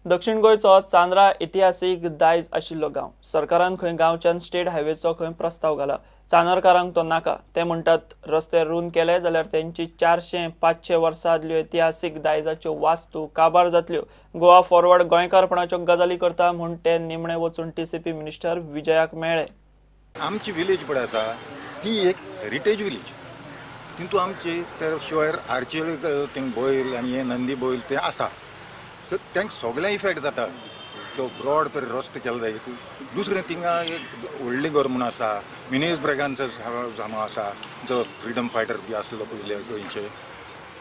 दक्षिण गोयचो चांद्रा इतिहासीक दायज आशिल्लो गांव. सरकारान खंय गांवच्यान स्टेट हायवेचो खंय प्रस्ताव घाला. चांदरकारांक तो नाका. ते म्हणटात रस्ते रूंद केले जाल्यार तेंची 400-500 वर्सां आदल्यो इतिहासीक दायजाच्यो वास्तू काबार जातल्यो. गोवा फॉरवर्ड गोंयकारपणाच्यो गजाली करता म्हूण ते निमणे वचून टीसीपी मिनिस्टर विजयाक मेळ्ळे. आमची विलेज पळय आसा ती एक हेरिटेज विलेज. तितून आमचे त्या शिवाय आर्चियोलॉजिकल थिंग बैल आनी हे नंदी बैल ते आसा. सो तांकां सगळें इफेक्ट जाता. तो ब्रॉड पर रस्तो केलो जाय. दुसरें थिंगा एक व्हडली घर म्हूण आसा. मिनेज ब्रॅगांचो जामो आसा जो फ्रिडम फायटर बी आसलो पयले गोंयचे.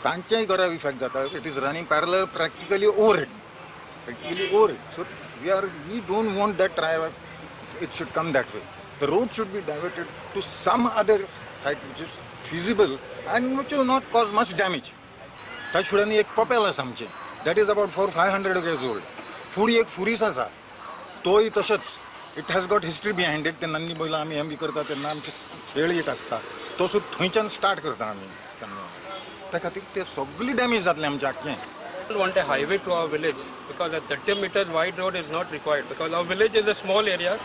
तांच्याय घराक इफेक्ट जाता. It is running parallel practically over it. So we don't want that try it should come that way. The road should be diverted to some other site which is feasible and which will not cause much damage. That should be एक कपेल आसा आमचे. That is about 400-500 years old. Foodie एक फुरीस आसा. तोय तसोच. It has got history behind it. ते नन्नी बैल आमी हें बी करता तेन्ना आमची वेळ एक आसता. तो सुद्दां थंयच्यान स्टार्ट करता आमी. त्या खातीर ते सगळी डॅमेज जातले आमचे आख्खें. We want a highway to our village because a 30 meters wide road is not required because our village is a small area.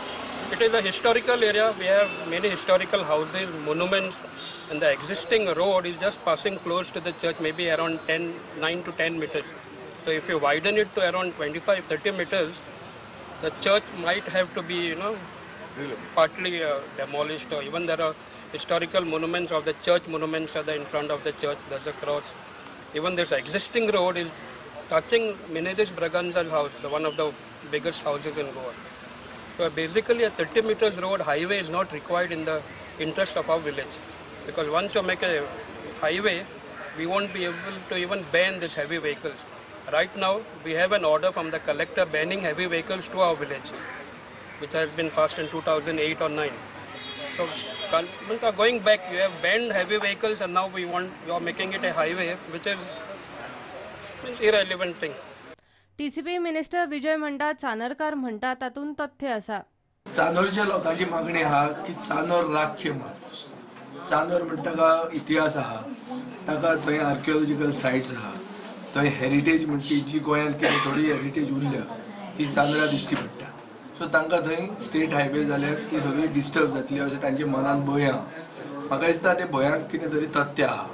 It is a historical area. We have many historical houses, monuments, and the existing road is just passing close to the church, maybe around 9 to 10 meters. So if you widen it to around 25-30 meters, the church might have to be, partly demolished, or even there are historical monuments of the church. Monuments are there in front of the church. There's a cross. Even this existing road is touching Menezes Braganza's house, one of the biggest houses in Goa. So basically a 30 meters road highway is not required in the interest of our village. Because once you make a highway, we won't be able to even ban these heavy vehicles. Right now, we have an order from the collector banning heavy vehicles to our village, which has been passed in 2008 or 9. So governments are going back. You have banned heavy vehicles and now you are making it a highway, which is irrelevant thing. TCP minister Vijay म्हणटा चानरकार म्हणटा तातूंत तथ्य आसा. चानोरच्या लोकांची मागणी आहा की चानोर राखचे म्हणून. चानोर म्हणटा इतिहास आहा, ताका थंय आर्किओलॉजिकल सायट्स आहा, थंय हेरिटेज म्हणटी जी गोंयांत केली थोडी हेरिटेज उरल्या ती चांद्रा दिश्टी पडटा. सो तांकां थंय स्टेट हायवे जाल्यार ती सगळी डिस्टर्ब जातली अशें तांचे मनान भंय आहा. म्हाका दिसता ते भंयाक कितें तरी तथ्य आहा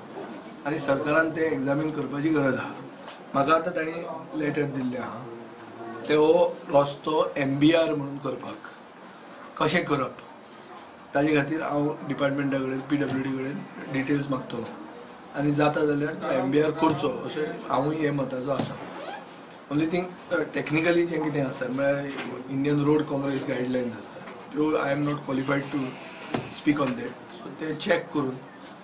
आनी सरकारान तें एग्जामीन करपाची गरज आहा. म्हाका आतां तांणी लेटर दिल्लें आहा ते हो रस्तो MBR म्हणून करपाक कशें करप ताजे खातीर हांव डिपार्टमेंटा कडेन PWD कडेन डिटेल्स मागतलो आनी जाता जाल्यार तो MBR करचो अशें हांवूय हे मताचो आसा. ओन्ली थिंग टेक्निकली जें कितें आसता म्हळ्यार इंडियन रोड काँग्रेस गायडलायन्स आसता त्यो I am not qualified to speak on that. So ते चॅक करून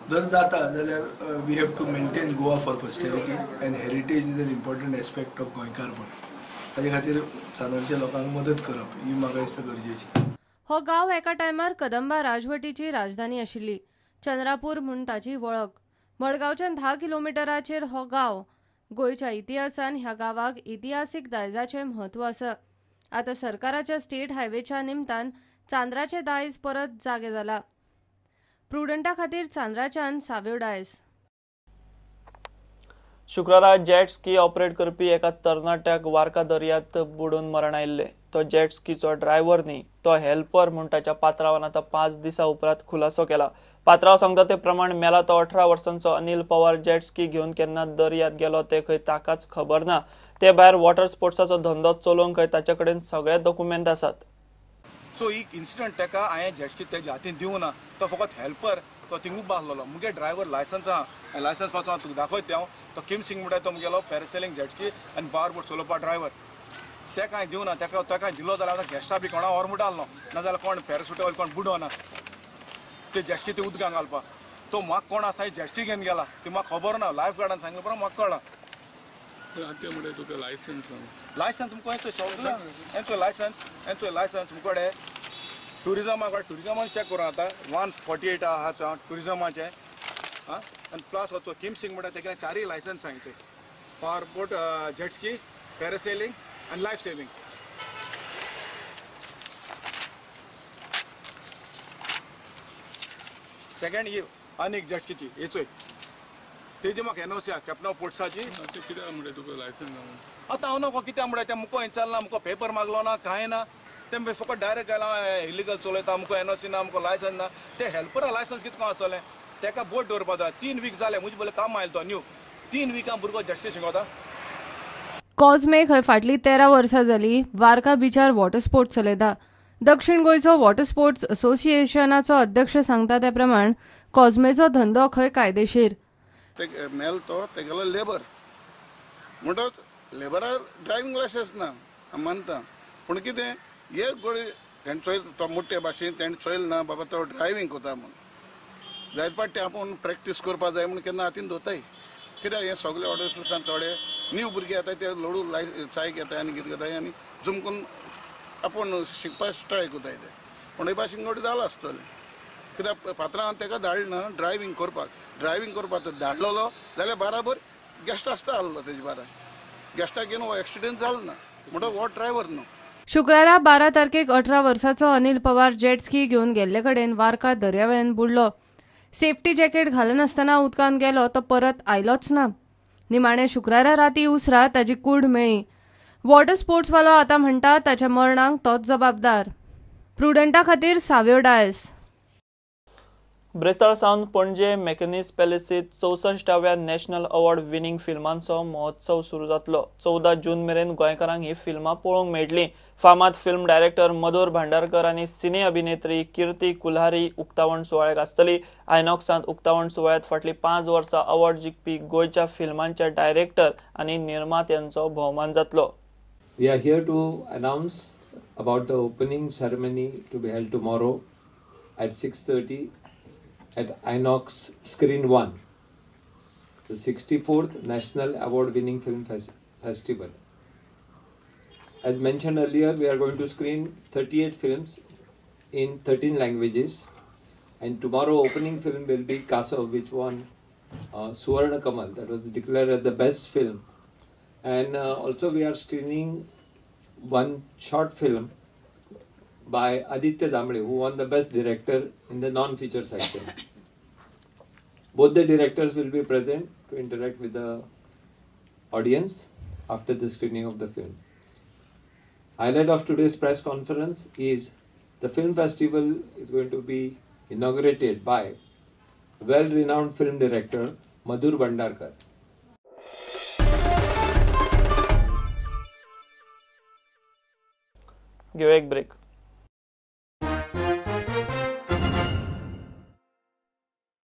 जर जाता जाल्यार we have to maintain Goa for posterity and heritage is an important aspect of गोंयकारपण. ताजे खातीर चांदरच्या लोकांक मदत करप ही म्हाका दिसता गरजेची. हो गांव एका टायमार कदंबा राजवटीची राजधानी आशिल्ली. चंद्रापूर म्हूण ताची वळख. मडगांवच्यान 10 किलोमिटराचेर हो गांव. गोंयच्या इतिहासान ह्या गांवाक इतिहासीक दायजाचें म्हत्व आसा. आतां सरकाराच्या स्टेट हायवेच्या निमतान चांद्राचें दायज परत जागे जाला. प्रुडंटा खातीर चांद्राच्यान साव्यो डायस. शुक्रारा जेट स्की ऑपरेट करपी एका तरणाट्याक वार्का दर्यांत बुडून मरण आयिल्लें. तो जेट स्कीचो ड्रायव्हर न्ही, तो हेल्पर म्हूण ताच्या पात्रांवान आतां 5 दिसां उपरांत खुलासो केला. पात्रांव सांगता ते प्रमाण मेला तो 18 वर्सांचो अनिल पवार जेट स्की घेवन केन्ना दर्यांत गेलो ते खंय ताकाच खबर ना. ते भायर वॉटर स्पोर्ट्साचो धंदो चलोवंक खंय ताचे कडेन सगळे डॉक्युमेंट आसात. सो ही इन्सिडंट ताका हांवें जेट स्की तेज्या हातीन दिवं ना. तो फकत हेल्पर तो थिंग उबो आसलो. मुगे ड्रायव्हर लायसन्स आहा, लायसन्स पासून हांव तुका दाखयता हांव. तो किम सिंग म्हणटा तो मुगेलो पॅरासेलिंग जेट स्की आनी बार बोट चलोवपा ड्रायव्हर. तेका हांवें दिवं ना. तेका दिलो जाल्यार गेस्टा बी कोणा ऑर्मुट आसलो नाजाल्यार कोण पॅराशूटा वयले कोण बुडो ना ते जेट स्की ते उदकांत घालपा. तो म्हाका कोण आसा जेट स्की घेवन गेला ती म्हाका खबर ना. लायफ गार्डान सांगलें पण म्हाका कळना. तुका लायसन्स मुको हेंचो लायसन्स मुकोडे टुरिजमान चॅक करूं आतां 148 आहा टुरिजमाचे आनी प्लस वचो किम सिंग म्हणटा तेगे 4 लायसन्स सांगचे. पावर बोट जेट स्की, पॅरासेलिंग आनी लायफ सेविंग. सेकंड ही आनीक जेट स्कीची हेचोय तेजी म्हाका एनओसी आहा कॅप्टन ऑफ पोर्ट्साची ते कित्याक म्हणटा तुका लायसन्स ना म्हणून? आतां हांव नको कित्याक म्हणटा तें मुको विचारला मुको पेपर मागलो ना कांय ना तें फकत डायरेक्ट घाला इलिगल चलयता मुको एनओसी ना मुको लायसन्स ना ते हेल्परा लायसन्स कितको आसतलें तेका बोट दवरपा जाय 3 वीक जाले म्हजे बोले काम आयलो तो न्यू 3 विकां भुरगो जस्टीस शिकोता कॉझमे खंय फाटलीं 13 वर्सां जालीं वार्का बिचार वॉटर स्पोर्ट्स चलयता. दक्षिण गोंयचो वॉटर स्पोर्ट्स असोसिएशनाचो अध्यक्ष सांगता ते प्रमाण कॉझमेचो धंदो खंय कायदेशीर. ते मेल तो तेगेलो लेबर म्हणटच लेबरार ड्रायव्हिंग लायसन्स ना हांव मानता पूण कितें एक गोळी तेणें चोयल तो मोठे भाशेन तेणें चोयल ना बाबा तो ड्रायव्हिंग कोता म्हूण जायते पाटी आपूण प्रॅक्टीस करपा जाय म्हूण केन्ना हातीन दवरताय कित्याक हे सगळे ऑर्डर स्टुडंट्सान थोडे न्यू भुरगे येतात ते लोडू चायक येतात आनी कितें करताय आनी जुमकून आपूण शिकपा ट्राय कोताय ते पूण हे भाशेन गोडी जालां आसतलें कित्याक फातरां ताका धाडना ड्रायव्हिंग करपाक तो धाडलेलो जाल्यार बराबर गेस्ट आसता आसलो तेजे बारा गेस्टाक घेवन हो एक्सिडेंट जालो ना म्हणटच हो ड्रायव्हर न्हू. शुक्रारा 12 तारखेक 18 वर्साचो अनिल पवार जेट स्की घेवन गेल्ले कडेन वार्का दर्यावेळेन बुडलो. सेफ्टी जॅकेट घालनासतना उदकान गेलो तो परत आयलोच ना. निमाणे शुक्रारा राती उसरा ताची कूड मेळ्ळी. वॉटर स्पोर्ट्सवालो आतां म्हणटा ताच्या मरणाक तोच जबाबदार. प्रुडंटा खातीर साव्यो डायस. ब्रेस्तार सावन पणजे मॅकॅनिस पॅलेसीत 64व्या नॅशनल अवॉर्ड विनिंग फिल्मांचो महोत्सव सुरू जातलो. 14 जून मेरेन गोंयकारांक ही फिल्मां पळोवंक मेळटलीं. फामाद फिल्म डायरेक्टर मधुर भांडारकर आनी सिने अभिनेत्री कीर्ती कुल्हारी उक्तावण सुवाळ्याक आसतली. आयनॉक्सांत उक्तावण सुवाळ्यात फाटलीं 5 वर्सां अवॉर्ड जिखपी गोंयच्या फिल्मांच्या डायरेक्टर आनी निर्मात्यांचो भोवमान जातलो. We are here to announce about the opening ceremony to be held tomorrow at 6:30 at Inox Screen 1, the 64th National Award-winning Film Festival. As mentioned earlier, we are going to screen 38 films in 13 languages, and tomorrow opening film will be Kasav, which won Suvarna Kamal, that was declared as the best film. And also we are screening one short film by Aditya Damle, who won the best director in the non-feature section. Both the directors will be present to interact with the audience after the screening of the film. Highlight of today's press conference is the film festival is going to be inaugurated by well-renowned film director Madhur Bhandarkar. Give a break.